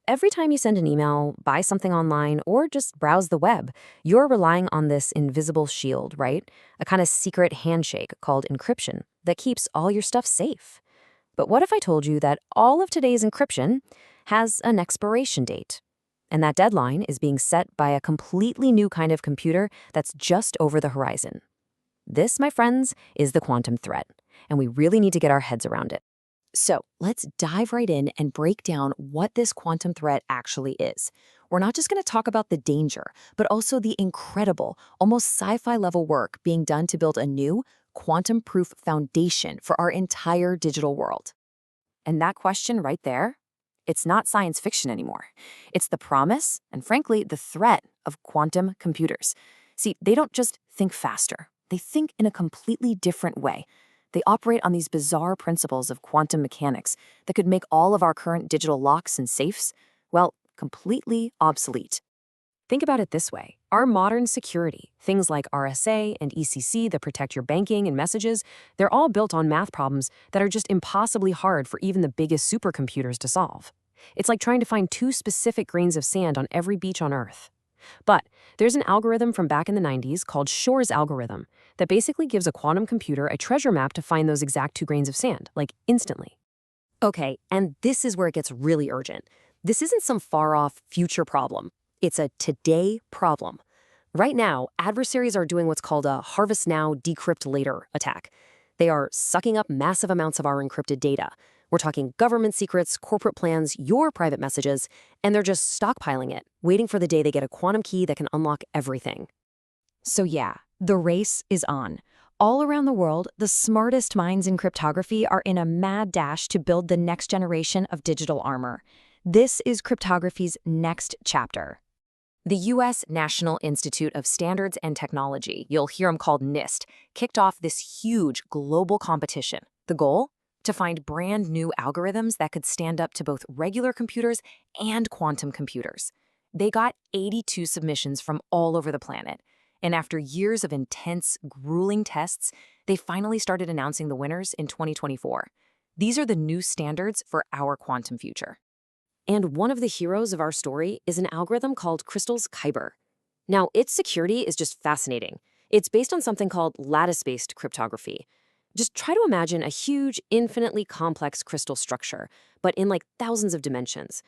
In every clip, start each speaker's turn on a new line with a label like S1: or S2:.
S1: Every time you send an email, buy something online, or just browse the web, you're relying on this invisible shield, right? A kind of secret handshake called encryption that keeps all your stuff safe. But what if I told you that all of today's encryption has an expiration date? And that deadline is being set by a completely new kind of computer that's just over the horizon. This, my friends, is the quantum threat, and we really need to get our heads around it. So let's dive right in and break down what this quantum threat actually is. We're not just going to talk about the danger, but also the incredible, almost sci-fi level work being done to build a new, quantum-proof foundation for our entire digital world. And that question right there, it's not science fiction anymore. It's the promise, and frankly, the threat of quantum computers. See, they don't just think faster. They think in a completely different way. They operate on these bizarre principles of quantum mechanics that could make all of our current digital locks and safes, well, completely obsolete. Think about it this way. Our modern security, things like RSA and ECC that protect your banking and messages, they're all built on math problems that are just impossibly hard for even the biggest supercomputers to solve. It's like trying to find 2 specific grains of sand on every beach on Earth. But there's an algorithm from back in the 90s called Shor's algorithm that basically gives a quantum computer a treasure map to find those exact 2 grains of sand, like instantly. Okay, and this is where it gets really urgent. This isn't some far-off future problem. It's a today problem. Right now, adversaries are doing what's called a harvest now, decrypt later attack. They are sucking up massive amounts of our encrypted data. We're talking government secrets, corporate plans, your private messages, and they're just stockpiling it, waiting for the day they get a quantum key that can unlock everything. So yeah, the race is on. All around the world, the smartest minds in cryptography are in a mad dash to build the next generation of digital armor. This is cryptography's next chapter. The U.S. National Institute of Standards and Technology, you'll hear them called NIST, kicked off this huge global competition. The goal? To find brand new algorithms that could stand up to both regular computers and quantum computers. They got 82 submissions from all over the planet. And after years of intense, grueling tests, they finally started announcing the winners in 2024. These are the new standards for our quantum future. And one of the heroes of our story is an algorithm called CRYSTALS-Kyber. Now, its security is just fascinating. It's based on something called lattice-based cryptography. Just try to imagine a huge, infinitely complex crystal structure, but in like thousands of dimensions.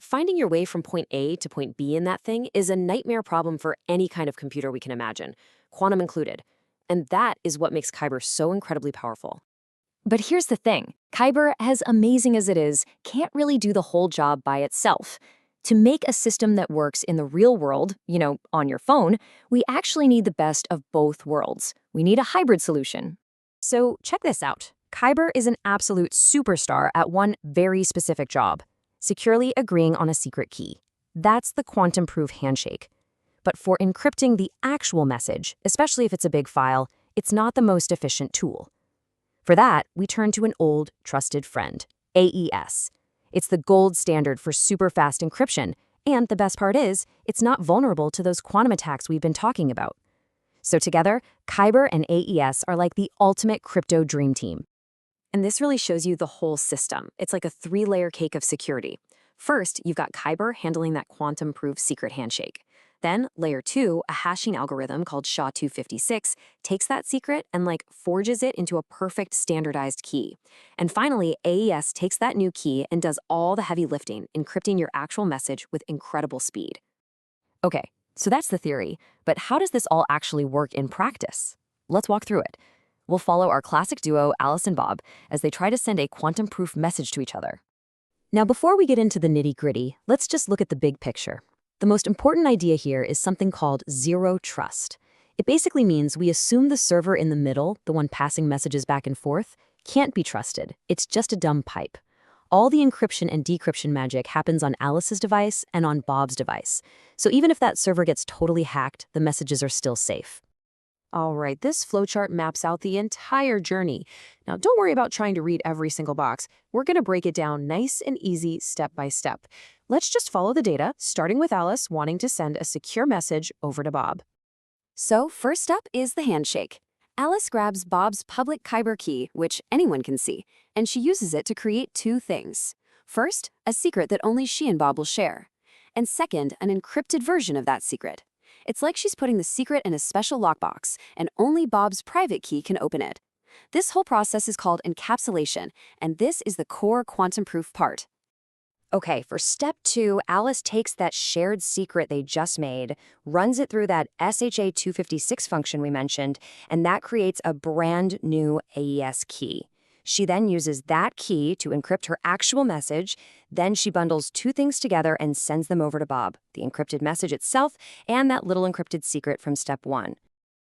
S1: Finding your way from point A to point B in that thing is a nightmare problem for any kind of computer we can imagine, quantum included. And that is what makes Kyber so incredibly powerful. But here's the thing. Kyber, as amazing as it is, can't really do the whole job by itself. To make a system that works in the real world, on your phone, we actually need the best of both worlds. We need a hybrid solution. So check this out. Kyber is an absolute superstar at one very specific job, securely agreeing on a secret key. That's the quantum-proof handshake. But for encrypting the actual message, especially if it's a big file, it's not the most efficient tool. For that, we turn to an old, trusted friend, AES. It's the gold standard for super-fast encryption, and the best part is, it's not vulnerable to those quantum attacks we've been talking about. So together, Kyber and AES are like the ultimate crypto dream team. And this really shows you the whole system. It's like a 3-layer cake of security. First, you've got Kyber handling that quantum-proof secret handshake. Then, layer 2, a hashing algorithm called SHA-256, takes that secret and forges it into a perfect standardized key. And finally, AES takes that new key and does all the heavy lifting, encrypting your actual message with incredible speed. Okay. So that's the theory, but how does this all actually work in practice? Let's walk through it. We'll follow our classic duo, Alice and Bob, as they try to send a quantum-proof message to each other. Now, before we get into the nitty-gritty, let's just look at the big picture. The most important idea here is something called zero trust. It basically means we assume the server in the middle, the one passing messages back and forth, can't be trusted. It's just a dumb pipe. All the encryption and decryption magic happens on Alice's device and on Bob's device. So even if that server gets totally hacked, the messages are still safe. All right, this flowchart maps out the entire journey. Now, don't worry about trying to read every single box. We're going to break it down nice and easy step by step. Let's just follow the data, starting with Alice wanting to send a secure message over to Bob. So first up is the handshake. Alice grabs Bob's public Kyber key, which anyone can see, and she uses it to create 2 things.
S2: First, a secret that only she and Bob will share. And second, an encrypted version of that secret. It's like she's putting the secret in a special lockbox, and only Bob's private key can open it. This whole process is called encapsulation, and this is the core quantum-proof part.
S1: Okay, for step 2, Alice takes that shared secret they just made, runs it through that SHA-256 function we mentioned, and that creates a brand new AES key. She then uses that key to encrypt her actual message. Then she bundles two things together and sends them over to Bob, the encrypted message itself and that little encrypted secret from step 1.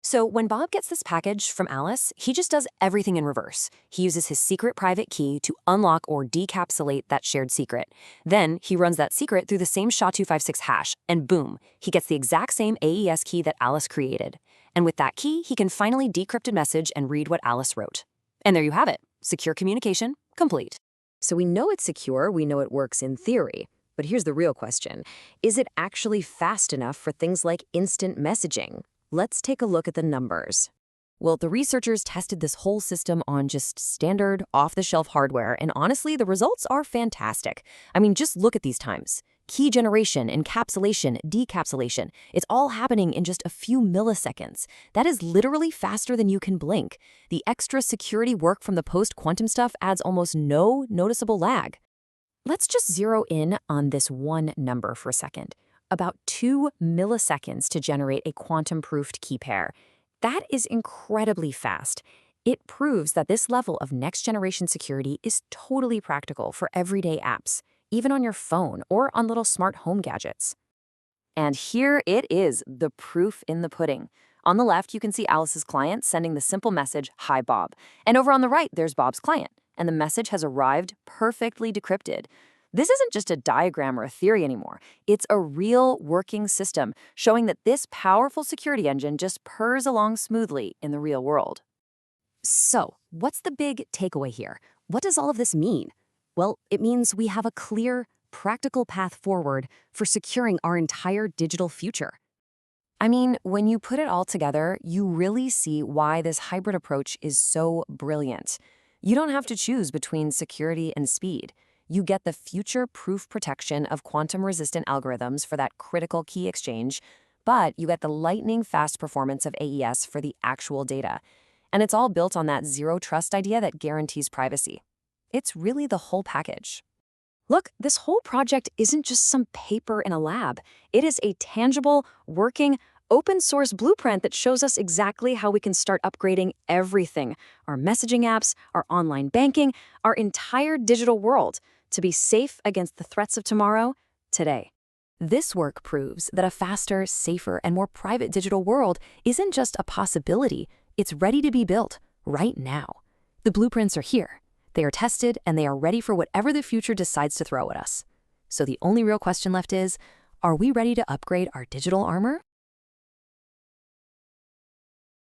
S1: So when Bob gets this package from Alice, he just does everything in reverse. He uses his secret private key to unlock or decapsulate that shared secret. Then he runs that secret through the same SHA-256 hash, and boom, he gets the exact same AES key that Alice created. And with that key, he can finally decrypt a message and read what Alice wrote. And there you have it. Secure communication complete. So we know it's secure, we know it works in theory. But here's the real question. Is it actually fast enough for things like instant messaging? Let's take a look at the numbers. Well, the researchers tested this whole system on just standard, off-the-shelf hardware, and honestly, the results are fantastic. I mean, just look at these times. Key generation, encapsulation, decapsulation. It's all happening in just a few milliseconds. That is literally faster than you can blink. The extra security work from the post-quantum stuff adds almost no noticeable lag. Let's just zero in on this one number for a second. About 2 milliseconds to generate a quantum-proofed key pair. That is incredibly fast. It proves that this level of next-generation security is totally practical for everyday apps, even on your phone or on little smart home gadgets. And here it is, the proof in the pudding. On the left, you can see Alice's client sending the simple message, "Hi, Bob." And over on the right, there's Bob's client, and the message has arrived perfectly decrypted. This isn't just a diagram or a theory anymore. It's a real working system showing that this powerful security engine just purrs along smoothly in the real world. So, what's the big takeaway here? What does all of this mean? Well, it means we have a clear, practical path forward for securing our entire digital future. I mean, when you put it all together, you really see why this hybrid approach is so brilliant. You don't have to choose between security and speed. You get the future-proof protection of quantum-resistant algorithms for that critical key exchange, but you get the lightning-fast performance of AES for the actual data. And it's all built on that zero-trust idea that guarantees privacy. It's really the whole package. Look, this whole project isn't just some paper in a lab. It is a tangible, working, open-source blueprint that shows us exactly how we can start upgrading everything, our messaging apps, our online banking, our entire digital world, to be safe against the threats of tomorrow, today. This work proves that a faster, safer, and more private digital world isn't just a possibility, it's ready to be built right now. The blueprints are here. They are tested, and they are ready for whatever the future decides to throw at us. So the only real question left is, are we ready to upgrade our digital armor?